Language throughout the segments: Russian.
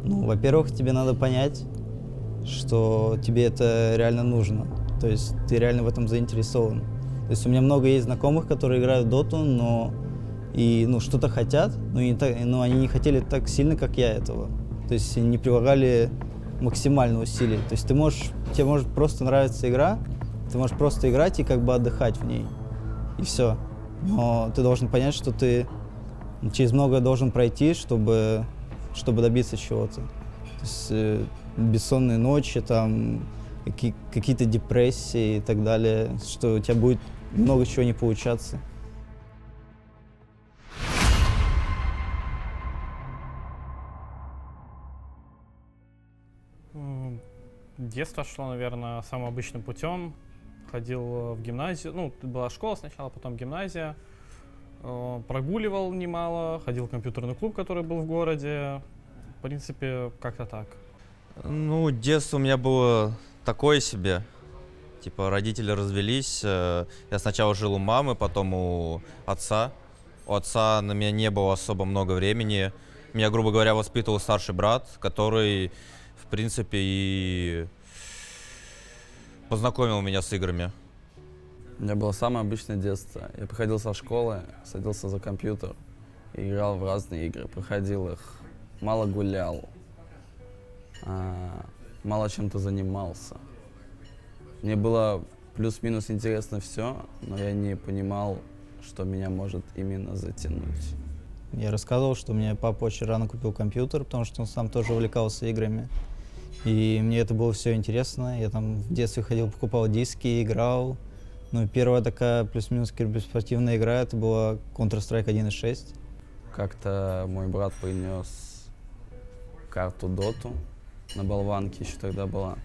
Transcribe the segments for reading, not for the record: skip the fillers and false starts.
Ну, во-первых, тебе надо понять, что тебе это реально нужно. То есть ты реально в этом заинтересован. То есть у меня много есть знакомых, которые играют в доту, но что-то хотят, но они не хотели так сильно, как я этого. То есть не прилагали максимально усилий. То есть тебе может просто нравиться игра, ты можешь просто играть и как бы отдыхать в ней. И все. Но ты должен понять, что ты через многое должен пройти, чтобы добиться чего-то. То есть бессонные ночи, там, какие-то депрессии и так далее, что у тебя будет много чего не получаться. Детство шло, наверное, самым обычным путем. Ходил в гимназию, ну, была школа сначала, потом гимназия. Прогуливал немало, ходил в компьютерный клуб, который был в городе. В принципе, как-то так. Ну, детство у меня было такое себе. Типа, родители развелись. Я сначала жил у мамы, потом у отца. У отца на меня не было особо много времени. Меня, грубо говоря, воспитывал старший брат, который, в принципе, и познакомил меня с играми. У меня было самое обычное детство. Я приходил со школы, садился за компьютер и играл в разные игры. Проходил их, мало гулял, мало чем-то занимался. Мне было плюс-минус интересно все, но я не понимал, что меня может именно затянуть. Я рассказывал, что мне папа очень рано купил компьютер, потому что он сам тоже увлекался играми. И мне это было все интересно. Я там в детстве ходил, покупал диски, играл. Ну, первая такая плюс-минус киберспортивная игра, это была Counter-Strike 1.6. Как-то мой брат принес карту Доту на болванке, еще тогда была.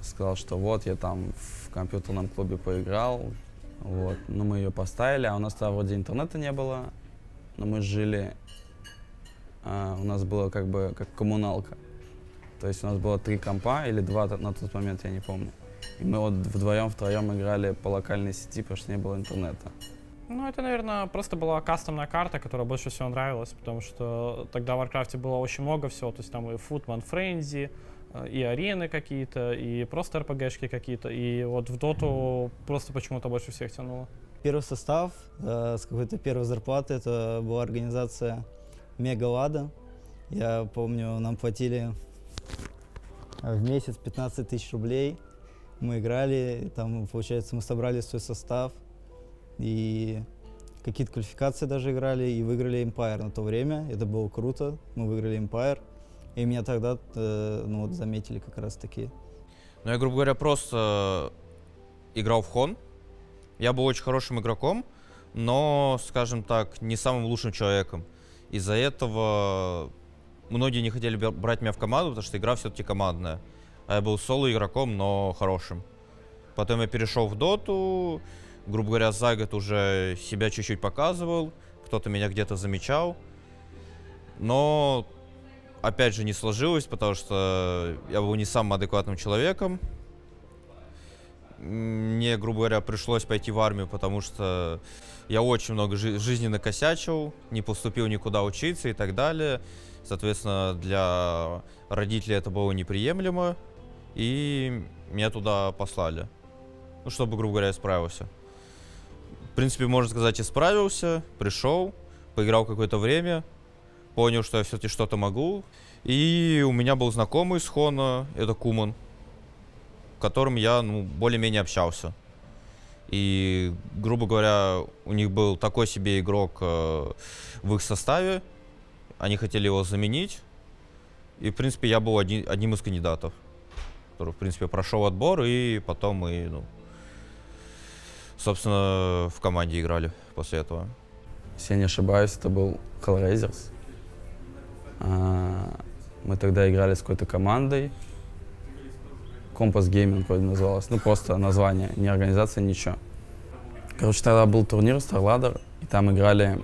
Сказал, что вот, я там в компьютерном клубе поиграл. Вот. Ну, мы ее поставили, а у нас тогда вроде интернета не было. Но мы жили, у нас было как бы как коммуналка. То есть у нас было 3 компа или 2 на тот момент, я не помню. И мы вот вдвоем-втроем играли по локальной сети, потому что не было интернета. Ну, это, наверное, просто была кастомная карта, которая больше всего нравилась, потому что тогда в Warcraft было очень много всего. То есть там и Footman Frenzy, и арены какие-то, и просто РПГшки какие-то. И вот в Доту просто почему-то больше всех тянуло. Первый состав с какой-то первой зарплаты, это была организация Мегалада. Я помню, нам платили в месяц 15 тысяч рублей. Мы играли, там, получается, мы собрали свой состав, и какие-то квалификации даже играли, и выиграли Empire на то время. Это было круто, мы выиграли Empire, и меня тогда заметили как раз-таки. Ну, я, грубо говоря, просто играл в Хон. Я был очень хорошим игроком, но, скажем так, не самым лучшим человеком. Из-за этого многие не хотели брать меня в команду, потому что игра все-таки командная. А я был соло-игроком, но хорошим. Потом я перешел в доту, грубо говоря, за год уже себя чуть-чуть показывал, кто-то меня где-то замечал. Но, опять же, не сложилось, потому что я был не самым адекватным человеком. Мне, грубо говоря, пришлось пойти в армию, потому что я очень много жизни накосячил, не поступил никуда учиться и так далее. Соответственно, для родителей это было неприемлемо. И меня туда послали, ну, чтобы, грубо говоря, я справился. В принципе, можно сказать, и справился, пришел, поиграл какое-то время, понял, что я все-таки что-то могу. И у меня был знакомый с Хона, это Куман, с которым я более-менее общался. И, грубо говоря, у них был такой себе игрок в их составе, они хотели его заменить. И, в принципе, я был одним из кандидатов, который, в принципе, прошел отбор, и потом мы, собственно, в команде играли после этого. Если я не ошибаюсь, это был Hellraisers. Мы тогда играли с какой-то командой. Compass Gaming вроде называлась. Ну, просто название, не организация, ничего. Короче, тогда был турнир Star Ladder, и там играли...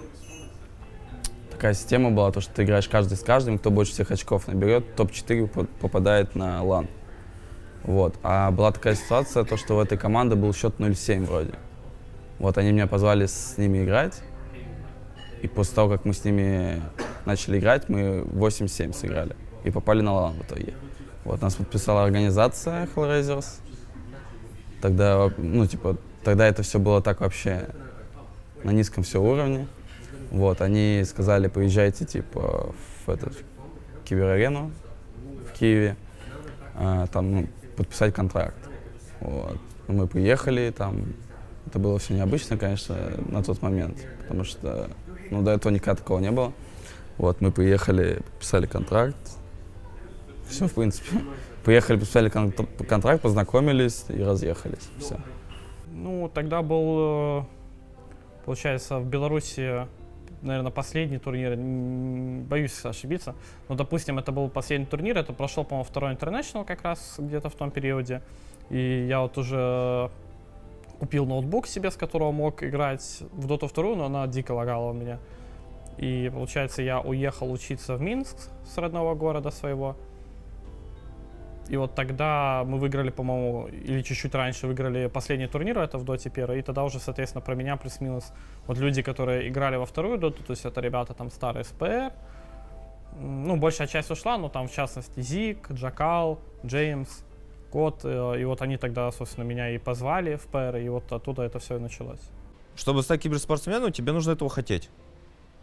Такая система была, то, что ты играешь каждый с каждым, кто больше всех очков наберет, топ-4 попадает на LAN. Вот. А была такая ситуация, то, что в этой команде был счет 0-7 вроде. Вот они меня позвали с ними играть. И после того, как мы с ними начали играть, мы 8-7 сыграли и попали на LAN в итоге. Вот, нас подписала организация Hellraisers. Тогда, ну, типа, тогда это все было так вообще на низком все уровне. Вот, они сказали, поезжайте, типа, в киберарену в Киеве, там, ну, подписать контракт. Вот. Мы приехали, там, это было все необычно, конечно, на тот момент, потому что, ну, до этого никогда такого не было. Вот, мы приехали, подписали контракт, все, в принципе. Приехали, подписали контракт, познакомились и разъехались, все. Ну, тогда был, получается, в Беларуси, наверное, последний турнир, боюсь ошибиться, но, допустим, это был последний турнир, это прошел, по-моему, второй International как раз где-то в том периоде, и я вот уже купил ноутбук себе, с которого мог играть в Dota 2, но она дико лагала у меня. И, получается, я уехал учиться в Минск с родного города своего. И вот тогда мы выиграли, по-моему, или чуть-чуть раньше выиграли последний турнир, это в Доте 1, и тогда уже, соответственно, про меня плюс-минус вот люди, которые играли во вторую Доту, то есть это ребята там старые с ПР, ну, большая часть ушла, но там, в частности, Зик, Джакал, Джеймс, Кот, и вот они тогда, собственно, меня и позвали в ПР, и вот оттуда это все и началось. Чтобы стать киберспортсменом, тебе нужно этого хотеть.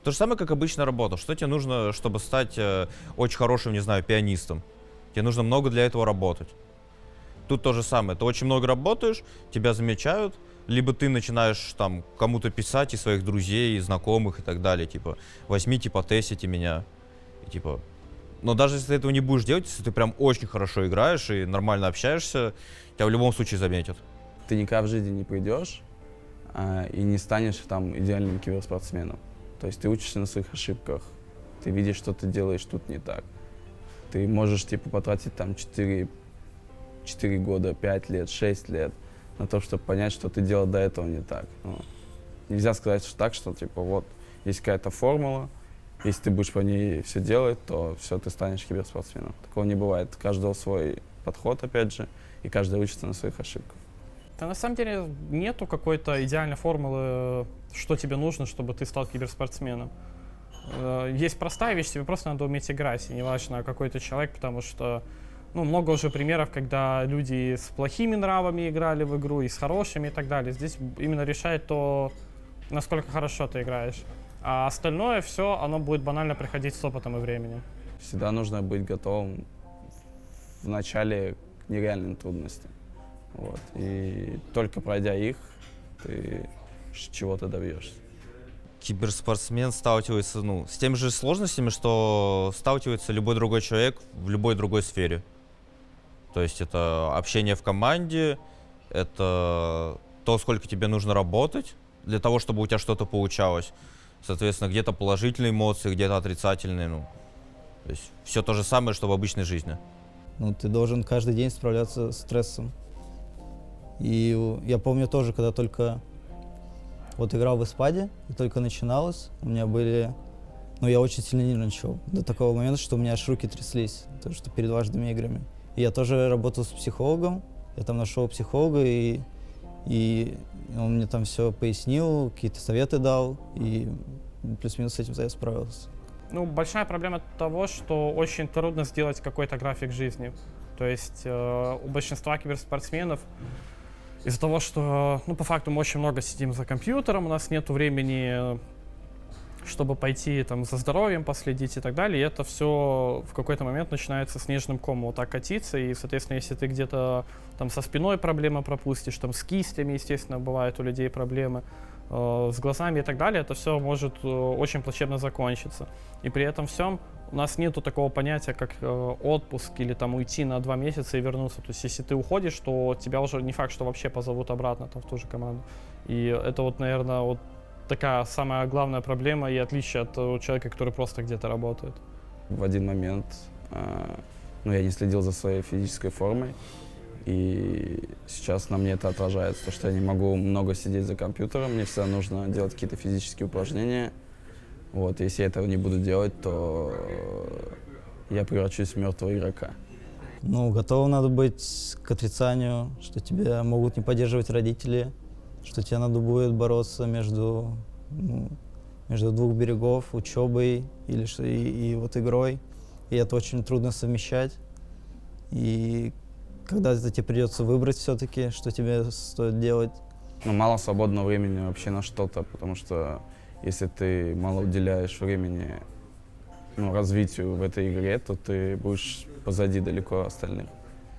То же самое, как обычная работа. Что тебе нужно, чтобы стать очень хорошим, не знаю, пианистом? Тебе нужно много для этого работать. Тут то же самое. Ты очень много работаешь, тебя замечают, либо ты начинаешь там кому-то писать из своих друзей, из знакомых и так далее. Типа, возьмите, потестите меня. И, типа, но даже если ты этого не будешь делать, если ты прям очень хорошо играешь и нормально общаешься, тебя в любом случае заметят. Ты никогда в жизни не придешь и не станешь там идеальным киберспортсменом. То есть ты учишься на своих ошибках, ты видишь, что ты делаешь тут не так. Ты можешь, типа, потратить там 4 года, 5 лет, 6 лет на то, чтобы понять, что ты делал до этого не так. Ну, нельзя сказать что так, что, типа, вот, есть какая-то формула, если ты будешь по ней все делать, то все, ты станешь киберспортсменом. Такого не бывает. У каждого свой подход, опять же, и каждый учится на своих ошибках. Да, на самом деле нету какой-то идеальной формулы, что тебе нужно, чтобы ты стал киберспортсменом. Есть простая вещь, тебе просто надо уметь играть, и неважно, какой ты человек, потому что, ну, много уже примеров, когда люди с плохими нравами играли в игру, и с хорошими и так далее. Здесь именно решает то, насколько хорошо ты играешь. А остальное все, оно будет банально приходить с опытом и временем. Всегда нужно быть готовым в начале к нереальным трудностям. Вот. И только пройдя их, ты чего-то добьешься. Киберспортсмен сталкивается, ну, с теми же сложностями, что сталкивается любой другой человек в любой другой сфере. То есть это общение в команде, это то, сколько тебе нужно работать для того, чтобы у тебя что-то получалось. Соответственно, где-то положительные эмоции, где-то отрицательные. Ну, то есть все то же самое, что в обычной жизни. Ну, ты должен каждый день справляться с стрессом. И я помню тоже, когда только вот играл в Испаде, и только начиналось, у меня были... Ну, я очень сильно нервничал до такого момента, что у меня аж руки тряслись, то, что перед важными играми. И я тоже работал с психологом, я там нашел психолога, и он мне там все пояснил, какие-то советы дал, и плюс-минус с этим я справился. Ну, большая проблема того, что очень трудно сделать какой-то график жизни. То есть у большинства киберспортсменов из-за того, что, ну, по факту мы очень много сидим за компьютером, у нас нет времени, чтобы пойти там за здоровьем последить и так далее, и это все в какой-то момент начинается снежным комом вот так катиться, и, соответственно, если ты где-то там со спиной проблемы пропустишь, там с кистями, естественно, бывают у людей проблемы, с глазами и так далее, это все может очень плачевно закончиться. И при этом всем у нас нету такого понятия, как отпуск или там уйти на 2 месяца и вернуться. То есть если ты уходишь, то тебя уже не факт, что вообще позовут обратно там, в ту же команду. И это вот, наверное, вот такая самая главная проблема и отличие от человека, который просто где-то работает. В один момент, ну, я не следил за своей физической формой, и сейчас на мне это отражается, то, что я не могу много сидеть за компьютером, мне всегда нужно делать какие-то физические упражнения. Вот, если я этого не буду делать, то я превращусь в мертвого игрока. Ну, готовым надо быть к отрицанию, что тебя могут не поддерживать родители, что тебе надо будет бороться между между двух берегов, учебой и вот игрой. И это очень трудно совмещать. И когда тебе придется выбрать все-таки, что тебе стоит делать. Ну, мало свободного времени вообще на что-то, потому что если ты мало уделяешь времени развитию в этой игре, то ты будешь позади далеко остальных.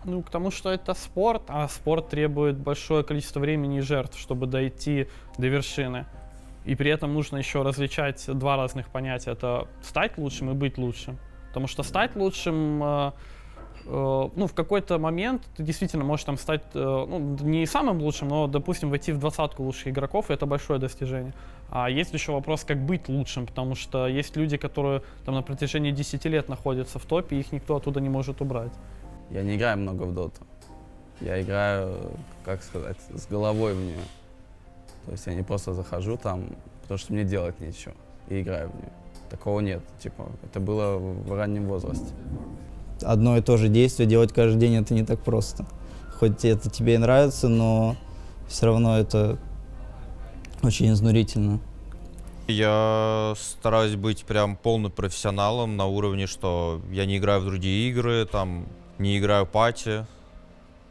Ну, потому что это спорт, а спорт требует большое количество времени и жертв, чтобы дойти до вершины. И при этом нужно еще различать два разных понятия. Это стать лучшим и быть лучшим. Потому что стать лучшим, в какой-то момент ты действительно можешь там стать, не самым лучшим, но, допустим, войти в 20-ку лучших игроков, и это большое достижение. А есть еще вопрос, как быть лучшим, потому что есть люди, которые там на протяжении 10 лет находятся в топе, и их никто оттуда не может убрать. Я не играю много в доту. Я играю, с головой в нее. То есть я не просто захожу там, потому что мне делать нечего, и играю в нее. Такого нет. Это было в раннем возрасте. Одно и то же действие делать каждый день — это не так просто. Хоть это тебе и нравится, но все равно это очень изнурительно. Я стараюсь быть прям полным профессионалом на уровне, что я не играю в другие игры, там, не играю пати,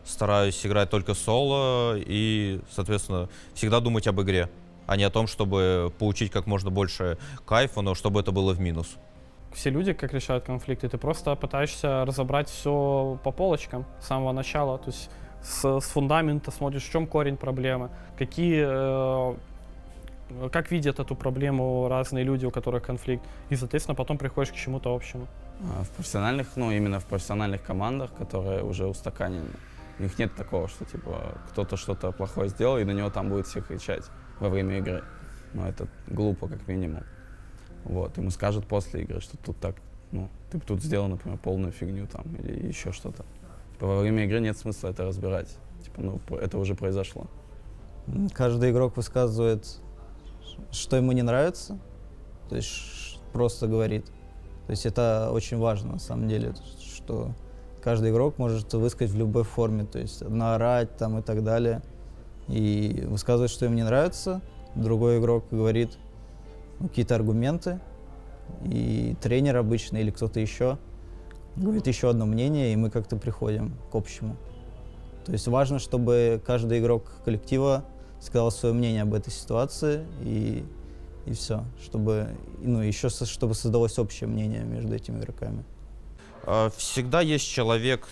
стараюсь играть только соло и, соответственно, всегда думать об игре, а не о том, чтобы получить как можно больше кайфа, но чтобы это было в минус. Все люди как решают конфликты, ты просто пытаешься разобрать все по полочкам с самого начала, то есть с фундамента смотришь, в чем корень проблемы, как видят эту проблему разные люди, у которых конфликт, и, соответственно, потом приходишь к чему-то общему. В профессиональных, именно в профессиональных командах, которые уже устаканены, у них нет такого, что кто-то что-то плохое сделал, и на него там будет все кричать во время игры. Это глупо, как минимум. Ему скажут после игры, что тут так, ты тут сделал, например, полную фигню там или еще что-то. Во время игры нет смысла это разбирать. Это уже произошло. Каждый игрок высказывает, что ему не нравится, то есть просто говорит. То есть это очень важно на самом деле, что каждый игрок может высказать в любой форме, то есть наорать там и так далее. И высказывать, что ему не нравится, другой игрок говорит какие-то аргументы, и тренер обычно или кто-то еще говорит еще одно мнение, и мы как-то приходим к общему. То есть важно, чтобы каждый игрок коллектива сказал свое мнение об этой ситуации, и все, чтобы создалось общее мнение между этими игроками. Всегда есть человек,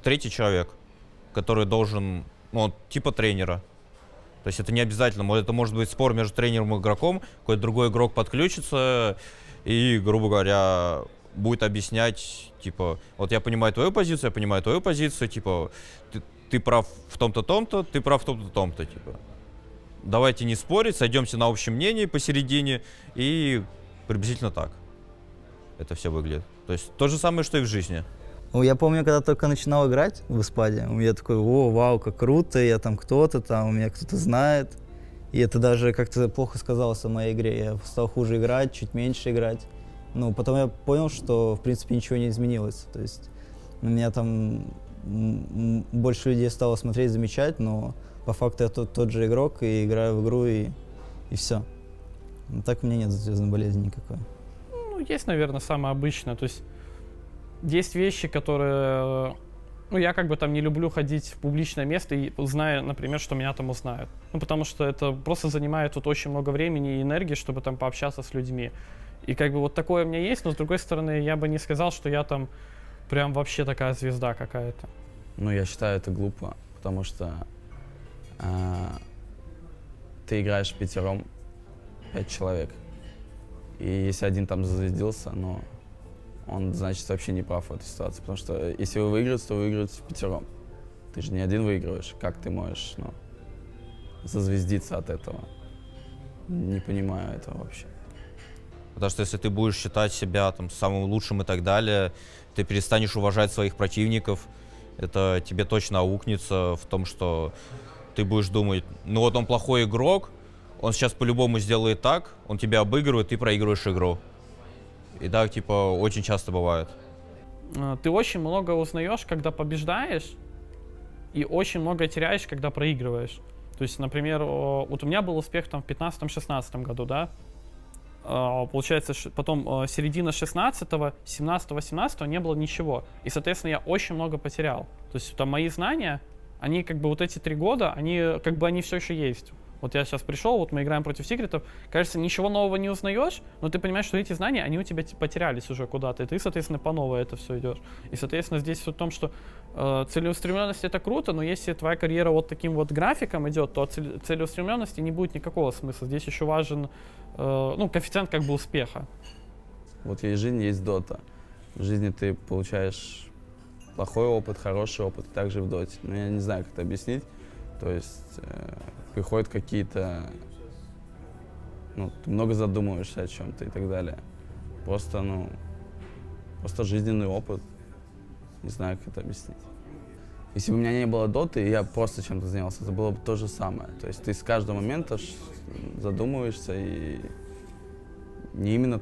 третий человек, который должен, типа тренера. То есть это не обязательно, это может быть спор между тренером и игроком, какой-то другой игрок подключится и, грубо говоря, будет объяснять, я понимаю твою позицию, я понимаю твою позицию, ты прав в том-то, том-то, ты прав в том-то, том-то, Давайте не спорить, сойдемся на общем мнении посередине, и приблизительно так это все выглядит. То есть то же самое, что и в жизни. Я помню, когда только начинал играть в Испаде, я такой: вау, как круто, я там кто-то, у меня кто-то знает. И это даже как-то плохо сказалось о моей игре. Я стал хуже играть, чуть меньше играть. Потом я понял, что, в принципе, ничего не изменилось. То есть на меня там больше людей стало смотреть, замечать, но по факту я тот же игрок, и играю в игру, и все. Так у меня нет звездной болезни никакой. Есть, наверное, самое обычное. То есть есть вещи, которые... я не люблю ходить в публичное место, и зная, например, что меня там узнают. Потому что это просто занимает тут очень много времени и энергии, чтобы там пообщаться с людьми. И такое у меня есть, но с другой стороны, я бы не сказал, что я там прям вообще такая звезда какая-то. Я считаю это глупо, потому что ты играешь пятером, 5 человек. И если один там зазвездился, он, значит, вообще не прав в этой ситуации. Потому что если вы выиграете, то вы выиграете впятером. Ты же не один выигрываешь. Как ты можешь, зазвездиться от этого? Не понимаю этого вообще. Потому что если ты будешь считать себя самым лучшим и так далее, ты перестанешь уважать своих противников. Это тебе точно аукнется в том, что ты будешь думать, он плохой игрок, он сейчас по-любому сделает так, он тебя обыгрывает, ты проигрываешь игру. И так, очень часто бывает. Ты очень много узнаешь, когда побеждаешь, и очень много теряешь, когда проигрываешь. То есть, например, у меня был успех в 15-16 году, да? получается, потом середина 16-го, 17-го, 17-го не было ничего. И, соответственно, я очень много потерял. То есть там мои знания, они как бы вот эти 3 года, они как бы они все еще есть. Вот я сейчас пришел, вот мы играем против секретов, кажется, ничего нового не узнаешь, но ты понимаешь, что эти знания, они у тебя потерялись уже куда-то, и ты, соответственно, по новой это все идешь. И, соответственно, здесь суть в том, что целеустремленность это круто, но если твоя карьера вот таким вот графиком идет, то от целеустремленности не будет никакого смысла. Здесь еще важен коэффициент как бы успеха. Вот есть жизнь, есть дота. В жизни ты получаешь плохой опыт, хороший опыт, и также в доте. Но я не знаю, как это объяснить. То есть приходят какие-то, ты много задумываешься о чем-то и так далее. Просто жизненный опыт. Не знаю, как это объяснить. Если бы у меня не было доты, и я просто чем-то занялся, это было бы то же самое. То есть ты с каждого момента задумываешься, и не именно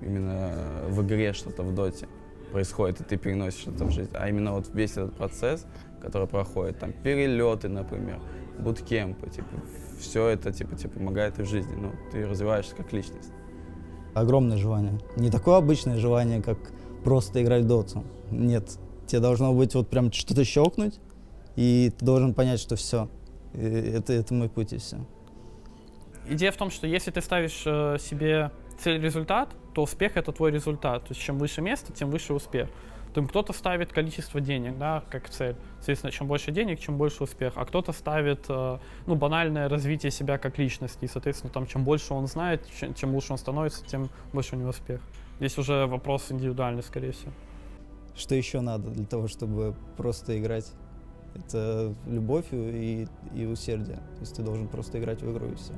именно в игре что-то в доте происходит, и ты переносишь это в жизнь, а именно вот весь этот процесс, который проходит, там перелеты, например, буткемпы, все это тебе помогает и в жизни, ты развиваешься как личность. Огромное желание. Не такое обычное желание, как просто играть в доту. Нет, тебе должно быть вот прям что-то щелкнуть, и ты должен понять, что все, это мой путь и все. Идея в том, что если ты ставишь себе цель-результат, то успех — это твой результат. То есть чем выше место, тем выше успех. Там кто-то ставит количество денег, да, как цель. Соответственно, чем больше денег, чем больше успех. А кто-то ставит банальное развитие себя как личности. И, соответственно, там, чем больше он знает, чем лучше он становится, тем больше у него успех. Здесь уже вопрос индивидуальный, скорее всего. Что еще надо для того, чтобы просто играть? Это любовь и усердие. То есть ты должен просто играть в игру и все.